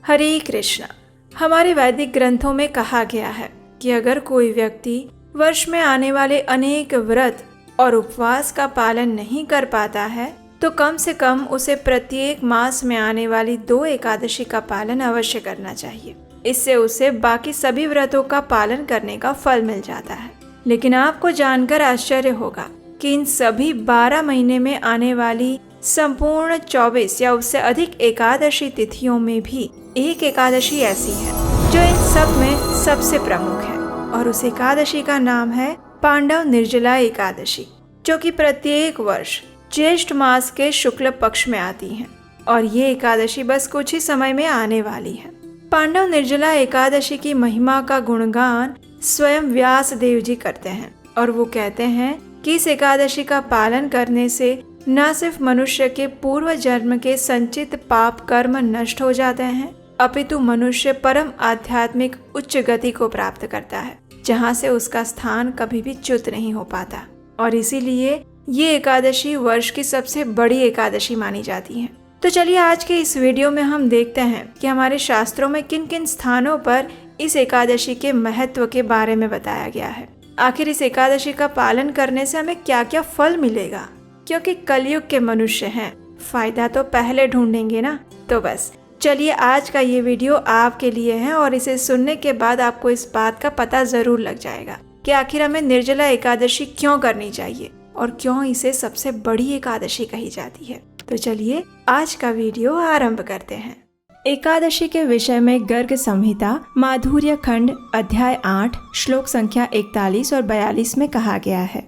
हरे कृष्णा। हमारे वैदिक ग्रंथों में कहा गया है कि अगर कोई व्यक्ति वर्ष में आने वाले अनेक व्रत और उपवास का पालन नहीं कर पाता है तो कम से कम उसे प्रत्येक मास में आने वाली 2 एकादशी का पालन अवश्य करना चाहिए। इससे उसे बाकी सभी व्रतों का पालन करने का फल मिल जाता है। लेकिन आपको जानकर आश्चर्य होगा कि इन सभी 12 महीने में आने वाली संपूर्ण 24 या उससे अधिक एकादशी तिथियों में भी एक एकादशी ऐसी है जो इन सब में सबसे प्रमुख है, और उस एकादशी का नाम है पांडव निर्जला एकादशी, जो कि प्रत्येक वर्ष ज्येष्ठ मास के शुक्ल पक्ष में आती है। और ये एकादशी बस कुछ ही समय में आने वाली है। पांडव निर्जला एकादशी की महिमा का गुणगान स्वयं व्यास देव जी करते हैं, और वो कहते हैं कि इस एकादशी का पालन करने से न सिर्फ मनुष्य के पूर्व जन्म के संचित पाप कर्म नष्ट हो जाते हैं, अपितु मनुष्य परम आध्यात्मिक उच्च गति को प्राप्त करता है, जहाँ से उसका स्थान कभी भी च्युत नहीं हो पाता। और इसीलिए ये एकादशी वर्ष की सबसे बड़ी एकादशी मानी जाती है। तो चलिए आज के इस वीडियो में हम देखते हैं कि हमारे शास्त्रों में किन किन स्थानों पर इस एकादशी के महत्व के बारे में बताया गया है। आखिर इस एकादशी का पालन करने से हमें क्या क्या फल मिलेगा, क्योंकि कलयुग के मनुष्य हैं, फायदा तो पहले ढूंढेंगे ना। तो बस चलिए आज का ये वीडियो आपके लिए है, और इसे सुनने के बाद आपको इस बात का पता जरूर लग जाएगा कि आखिर हमें निर्जला एकादशी क्यों करनी चाहिए और क्यों इसे सबसे बड़ी एकादशी कही जाती है। तो चलिए आज का वीडियो आरंभ करते हैं। एकादशी के विषय में गर्ग संहिता माधुर्य खंड अध्याय 8 श्लोक संख्या 41 और 42 में कहा गया है,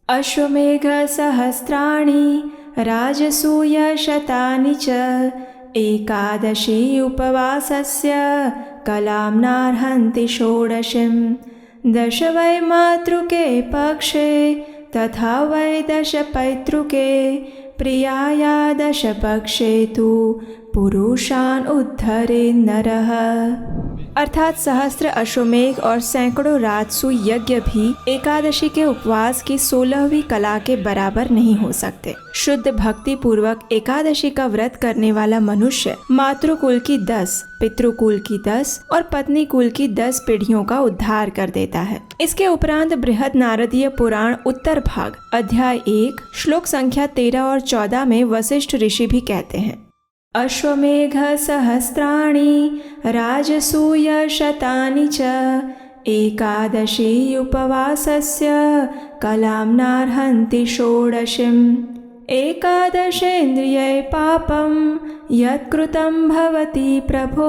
अश्वमेघ सहस्राणि राजसूय शतानि च एकादशी उपवासस्य कलां नार्हन्ति षोडशीं दश वै मातृके पक्षे तथा वै दश पैतृके प्रियाया दश पक्षे तु पुरुषान् उद्धरे नरः। अर्थात सहस्त्र अश्वमेघ और सैकड़ों राजसू यज्ञ भी एकादशी के उपवास की 16वीं कला के बराबर नहीं हो सकते। शुद्ध भक्ति पूर्वक एकादशी का व्रत करने वाला मनुष्य मातृकुल की 10, पितृकुल की 10 और पत्नी कुल की 10 पीढ़ियों का उद्धार कर देता है। इसके उपरांत बृहद नारदीय पुराण उत्तर भाग अध्याय 1 श्लोक संख्या 13 और 14 में वशिष्ठ ऋषि भी कहते हैं, अश्वमेघ सहस्राणि राजसूय शतानि च एकादशी उपवासस्य कलां नार्हन्ति षोडशीम् एकादशेन्द्रिये पापं यत्कृतं भवति प्रभो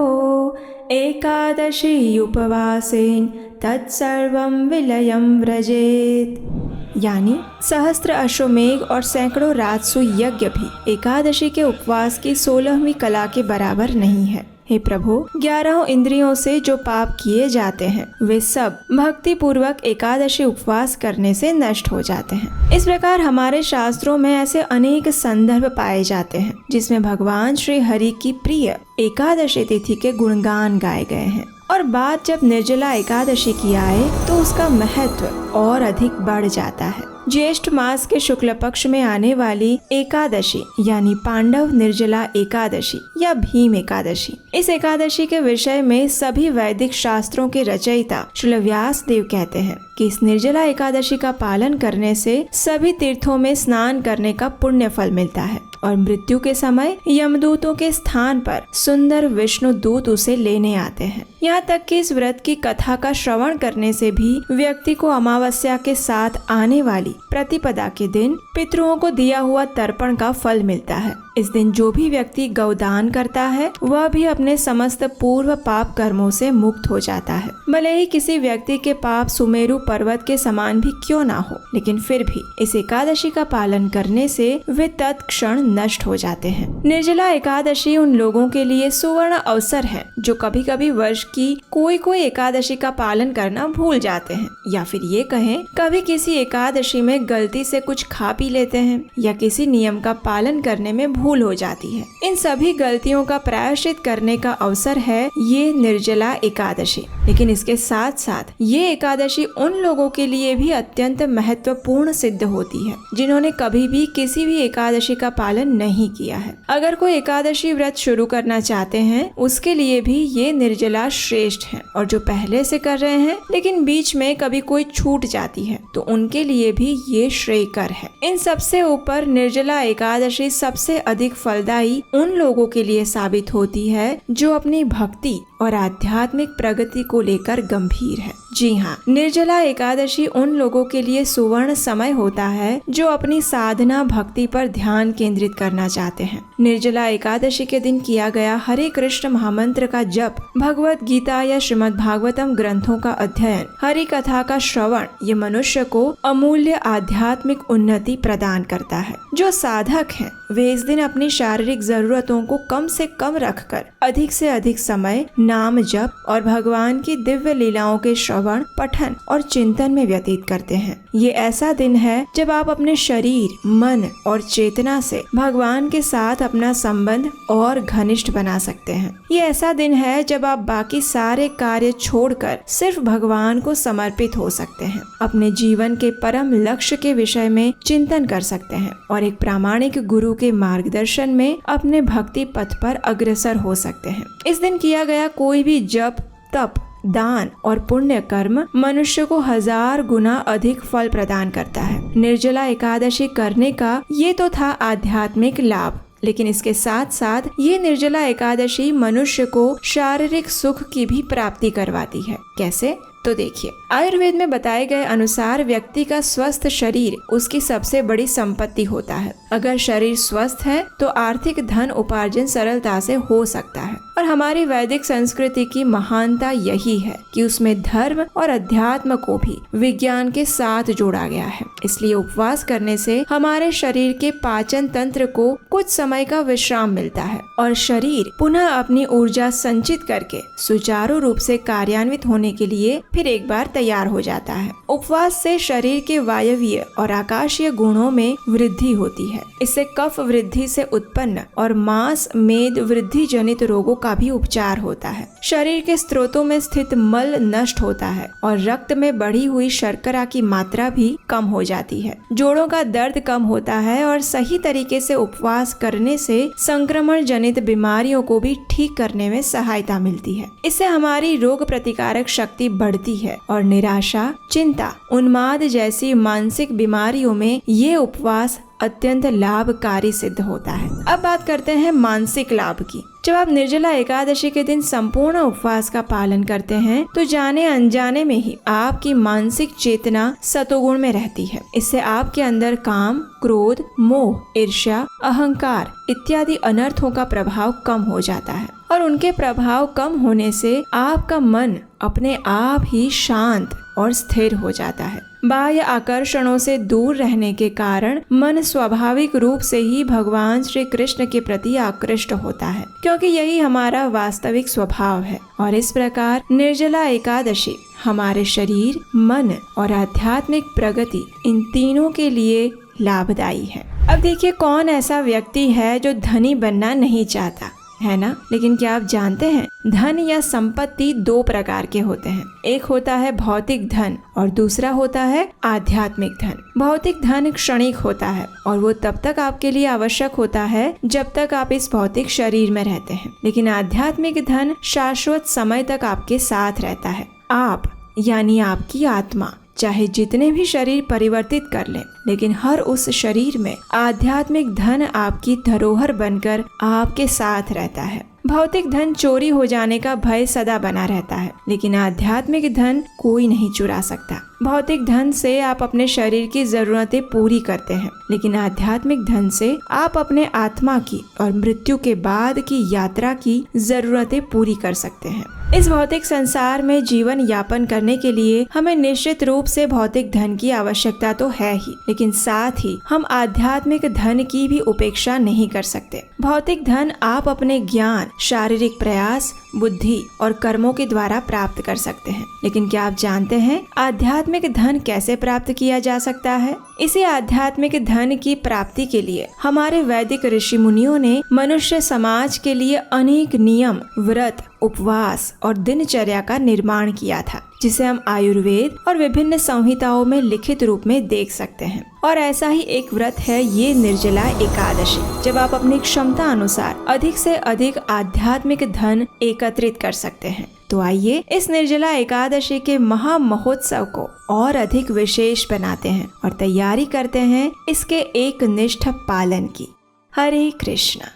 एकादशी उपवासेन तत्सर्वं विलयं व्रजेत्। यानी सहस्त्र अश्वमेघ और सैकड़ों राजसू यज्ञ भी एकादशी के उपवास की 16वीं कला के बराबर नहीं है। हे प्रभु, 11 इंद्रियों से जो पाप किए जाते हैं वे सब भक्ति पूर्वक एकादशी उपवास करने से नष्ट हो जाते हैं। इस प्रकार हमारे शास्त्रों में ऐसे अनेक संदर्भ पाए जाते हैं जिसमें भगवान श्री हरि की प्रिय एकादशी तिथि के गुणगान गाए गए हैं। और बात जब निर्जला एकादशी की आए तो उसका महत्व और अधिक बढ़ जाता है। ज्येष्ठ मास के शुक्ल पक्ष में आने वाली एकादशी यानी पांडव निर्जला एकादशी या भीम एकादशी, इस एकादशी के विषय में सभी वैदिक शास्त्रों के रचयिता श्री व्यास देव कहते हैं कि इस निर्जला एकादशी का पालन करने से सभी तीर्थों में स्नान करने का पुण्य फल मिलता है, और मृत्यु के समय यमदूतों के स्थान पर सुंदर विष्णु दूत उसे लेने आते हैं। यहाँ तक कि इस व्रत की कथा का श्रवण करने से भी व्यक्ति को अमावस्या के साथ आने वाली प्रतिपदा के दिन पितरों को दिया हुआ तर्पण का फल मिलता है। इस दिन जो भी व्यक्ति गौदान करता है वह भी अपने समस्त पूर्व पाप कर्मों से मुक्त हो जाता है। भले ही किसी व्यक्ति के पाप सुमेरु पर्वत के समान भी क्यों ना हो, लेकिन फिर भी इस एकादशी का पालन करने से वे तत्क्षण नष्ट हो जाते हैं। निर्जला एकादशी उन लोगों के लिए सुवर्ण अवसर है जो कभी कभी वर्ष की कोई एकादशी का पालन करना भूल जाते हैं, या फिर ये कहें कभी किसी एकादशी में गलती से कुछ खा पी लेते हैं या किसी नियम का पालन करने में भूल हो जाती है। इन सभी गलतियों का प्रायश्चित करने का अवसर है ये निर्जला एकादशी। लेकिन इसके साथ साथ ये एकादशी उन लोगों के लिए भी अत्यंत महत्वपूर्ण सिद्ध होती है जिन्होंने कभी भी किसी भी एकादशी का पालन नहीं किया है। अगर कोई एकादशी व्रत शुरू करना चाहते हैं उसके लिए भी ये निर्जला श्रेष्ठ है, और जो पहले से कर रहे हैं लेकिन बीच में कभी कोई छूट जाती है तो उनके लिए भी ये श्रेयकर है। इन सबसे ऊपर निर्जला एकादशी सबसे अधिक फलदायी उन लोगों के लिए साबित होती है जो अपनी भक्ति और आध्यात्मिक प्रगति को लेकर गंभीर है। जी हाँ, निर्जला एकादशी उन लोगों के लिए सुवर्ण समय होता है जो अपनी साधना भक्ति पर ध्यान केंद्रित करना चाहते हैं। निर्जला एकादशी के दिन किया गया हरे कृष्ण महामंत्र का जप, भगवत गीता या श्रीमद् भागवतम ग्रंथों का अध्ययन, हरि कथा का श्रवण ये मनुष्य को अमूल्य आध्यात्मिक उन्नति प्रदान करता है। जो साधक हैं वे इस दिन अपनी शारीरिक जरूरतों को कम से कम रखकर अधिक से अधिक समय नाम जप और भगवान की दिव्य लीलाओं के श्रवण, पठन और चिंतन में व्यतीत करते हैं। ये ऐसा दिन है जब आप अपने शरीर, मन और चेतना से भगवान के साथ अपना संबंध और घनिष्ठ बना सकते हैं। ये ऐसा दिन है जब आप बाकी सारे कार्य छोड़कर सिर्फ भगवान को समर्पित हो सकते हैं, अपने जीवन के परम लक्ष्य के विषय में चिंतन कर सकते हैं और एक प्रामाणिक गुरु के मार्गदर्शन में अपने भक्ति पथ पर अग्रसर हो सकते हैं। इस दिन किया गया कोई भी जप, तप, दान और पुण्य कर्म मनुष्य को 1000 गुना अधिक फल प्रदान करता है। निर्जला एकादशी करने का ये तो था आध्यात्मिक लाभ, लेकिन इसके साथ साथ ये निर्जला एकादशी मनुष्य को शारीरिक सुख की भी प्राप्ति करवाती है। कैसे? तो देखिए, आयुर्वेद में बताए गए अनुसार व्यक्ति का स्वस्थ शरीर उसकी सबसे बड़ी संपत्ति होता है। अगर शरीर स्वस्थ है तो आर्थिक धन उपार्जन सरलता से हो सकता है। और हमारी वैदिक संस्कृति की महानता यही है कि उसमें धर्म और अध्यात्म को भी विज्ञान के साथ जोड़ा गया है। इसलिए उपवास करने से हमारे शरीर के पाचन तंत्र को कुछ समय का विश्राम मिलता है और शरीर पुनः अपनी ऊर्जा संचित करके सुचारू रूप से कार्यान्वित होने के लिए फिर एक बार तैयार हो जाता है। उपवास से शरीर के वायवीय और आकाशीय गुणों में वृद्धि होती है। इससे कफ वृद्धि से उत्पन्न और मांस मेद वृद्धि जनित रोगों का भी उपचार होता है। शरीर के स्त्रोतों में स्थित मल नष्ट होता है और रक्त में बढ़ी हुई शर्करा की मात्रा भी कम हो जाती है। जोड़ों का दर्द कम होता है और सही तरीके से उपवास करने से संक्रमण जनित बीमारियों को भी ठीक करने में सहायता मिलती है। इससे हमारी रोग प्रतिकारक शक्ति बढ़ती है और निराशा, चिंता, उन्माद जैसी मानसिक बीमारियों में ये उपवास अत्यंत लाभकारी सिद्ध होता है। अब बात करते हैं मानसिक लाभ की। जब आप निर्जला एकादशी के दिन संपूर्ण उपवास का पालन करते हैं तो जाने अनजाने में ही आपकी मानसिक चेतना सतोगुण में रहती है। इससे आपके अंदर काम, क्रोध, मोह, ईर्ष्या, अहंकार इत्यादि अनर्थों का प्रभाव कम हो जाता है और उनके प्रभाव कम होने से आपका मन अपने आप ही शांत और स्थिर हो जाता है। बाह्य आकर्षणों से दूर रहने के कारण मन स्वाभाविक रूप से ही भगवान श्री कृष्ण के प्रति आकृष्ट होता है, क्योंकि यही हमारा वास्तविक स्वभाव है। और इस प्रकार निर्जला एकादशी हमारे शरीर, मन और आध्यात्मिक प्रगति इन तीनों के लिए लाभदायी है। अब देखिए, कौन ऐसा व्यक्ति है जो धनी बनना नहीं चाहता, है ना? लेकिन क्या आप जानते हैं, धन या संपत्ति 2 प्रकार के होते हैं। एक होता है भौतिक धन और दूसरा होता है आध्यात्मिक धन। भौतिक धन क्षणिक होता है और वो तब तक आपके लिए आवश्यक होता है जब तक आप इस भौतिक शरीर में रहते हैं। लेकिन आध्यात्मिक धन शाश्वत समय तक आपके साथ रहता है। आप यानी आपकी आत्मा चाहे जितने भी शरीर परिवर्तित कर ले, लेकिन हर उस शरीर में आध्यात्मिक धन आपकी धरोहर बनकर आपके साथ रहता है। भौतिक धन चोरी हो जाने का भय सदा बना रहता है, लेकिन आध्यात्मिक धन कोई नहीं चुरा सकता। भौतिक धन से आप अपने शरीर की जरूरतें पूरी करते हैं, लेकिन आध्यात्मिक धन से आप अपने आत्मा की और मृत्यु के बाद की यात्रा की जरूरतें पूरी कर सकते हैं। इस भौतिक संसार में जीवन यापन करने के लिए हमें निश्चित रूप से भौतिक धन की आवश्यकता तो है ही, लेकिन साथ ही हम आध्यात्मिक धन की भी उपेक्षा नहीं कर सकते। भौतिक धन आप अपने ज्ञान, शारीरिक प्रयास, बुद्धि और कर्मों के द्वारा प्राप्त कर सकते हैं, लेकिन क्या आप जानते हैं, आध्यात्मिक आध्यात्मिक धन कैसे प्राप्त किया जा सकता है? इसी आध्यात्मिक धन की प्राप्ति के लिए हमारे वैदिक ऋषि मुनियों ने मनुष्य समाज के लिए अनेक नियम, व्रत, उपवास और दिनचर्या का निर्माण किया था, जिसे हम आयुर्वेद और विभिन्न संहिताओं में लिखित रूप में देख सकते हैं। और ऐसा ही एक व्रत है ये निर्जला एकादशी, जब आप अपनी क्षमता अनुसार अधिक से अधिक आध्यात्मिक धन एकत्रित कर सकते हैं। तो आइए इस निर्जला एकादशी के महा महोत्सव को और अधिक विशेष बनाते हैं और तैयारी करते हैं इसके एक निष्ठ पालन की। हरे कृष्णा।